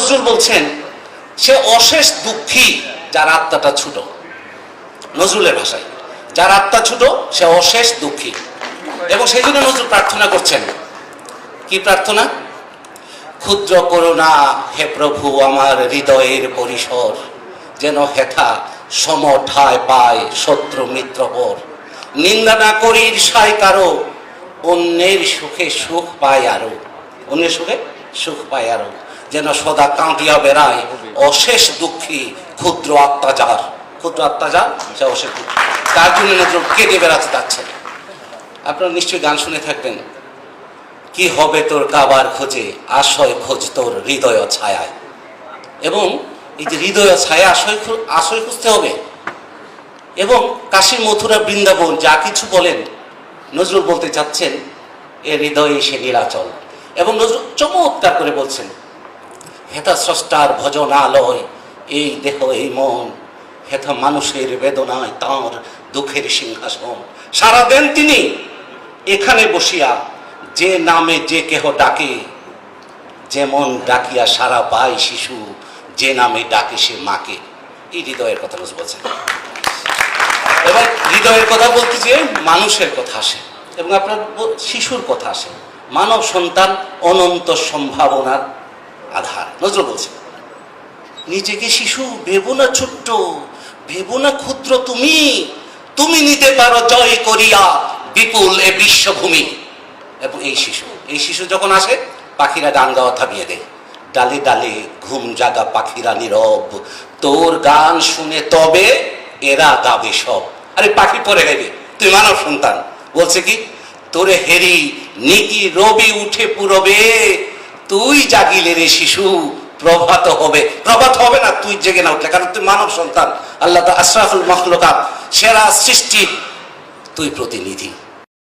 নজরুল বলছেন সে অশেষ দুঃখী যার আত্মাটা ছোট। নজরুলের ভাষায় যার আত্মা ছোট সে অশেষ দুঃখী। এবং সেই জন্য নজরুল প্রার্থনা করছেন, কি প্রার্থনা? ক্ষুদ্র করুণা হে প্রভু আমার হৃদয়ের পরিসর, যেন হেথা সমঠায় পায় শত্রু মিত্রপর। নিন্দা না করি ঈর্ষায় কারো, অন্যের সুখে সুখ পায় আরো, অন্যের সুখে সুখ পায় আরো। যেন সদা কাঁদিয়া বেড়ায় অশেষ দুঃখী ক্ষুদ্র আত্মা যার। ক্ষুদ্র আত্মা যার সে অশেষ দুঃখী। তার জন্য নজরুল কেঁদে বেড়াতে যাচ্ছেন। আপনারা নিশ্চয়ই গান শুনে থাকবেন, কি হবে তোর কাবার খোঁজে আশয় খোঁজ তোর হৃদয় ছায়ায়। এবং এই যে হৃদয় ছায়া আশয় খুঁজতে হবে। এবং কাশী মথুরা বৃন্দাবন যা কিছু বলেন নজরুল বলতে চাচ্ছেন এ হৃদয়ে সে নীলাচল। এবং নজরুল চমৎকার করে বলছেন, হেথা স্রষ্টার ভজনালয় এই দেহ এই মন, হেথা মানুষের বেদনায় তাঁর দুঃখের সিংহাসন। সারা দেন তিনি এখানে বসিয়া, যে নামে যে কেহ ডাকে, যেমন ডাকিয়া সারা পায় শিশু, যে নামে ডাকে সে মাকে। এই হৃদয়ের কথা বলছেন। এবং হৃদয়ের কথা বলতে যে মানুষের কথা আসে, এবং আপনার শিশুর কথা আসে। মানব সন্তান অনন্ত সম্ভাবনার আধার। নজরুল বলছেন, নিজেকে শিশু ভেবো না ছোট্ট, ভেবো না ক্ষুদ্র, তুমি তুমি নিতে পারো জয় করিয়া বিপুল এ বিশ্বভূমি। এবং এই শিশু যখন আসে পাখিরা গান গাওয়া থামিয়ে দেয়। ডালে ডালে ঘুম জাগা পাখিরা নীরব, তোর গান শুনে তবে এরা গাবে সব। আরে পাখি পরে গাইবে, তুই মানব সন্তান। বলছে কি, তোরে হেরি নিকি রবি উঠে পুরবে, তুই জাগিলে রে শিশু প্রভাত হবে। প্রভাত হবে না তুই জেগে না উঠলে, কারণ তুই মানব সন্তান। আল্লাহ আশরাফুল মাখলুকাত, সেরা সৃষ্টি, তুই প্রতিনিধি।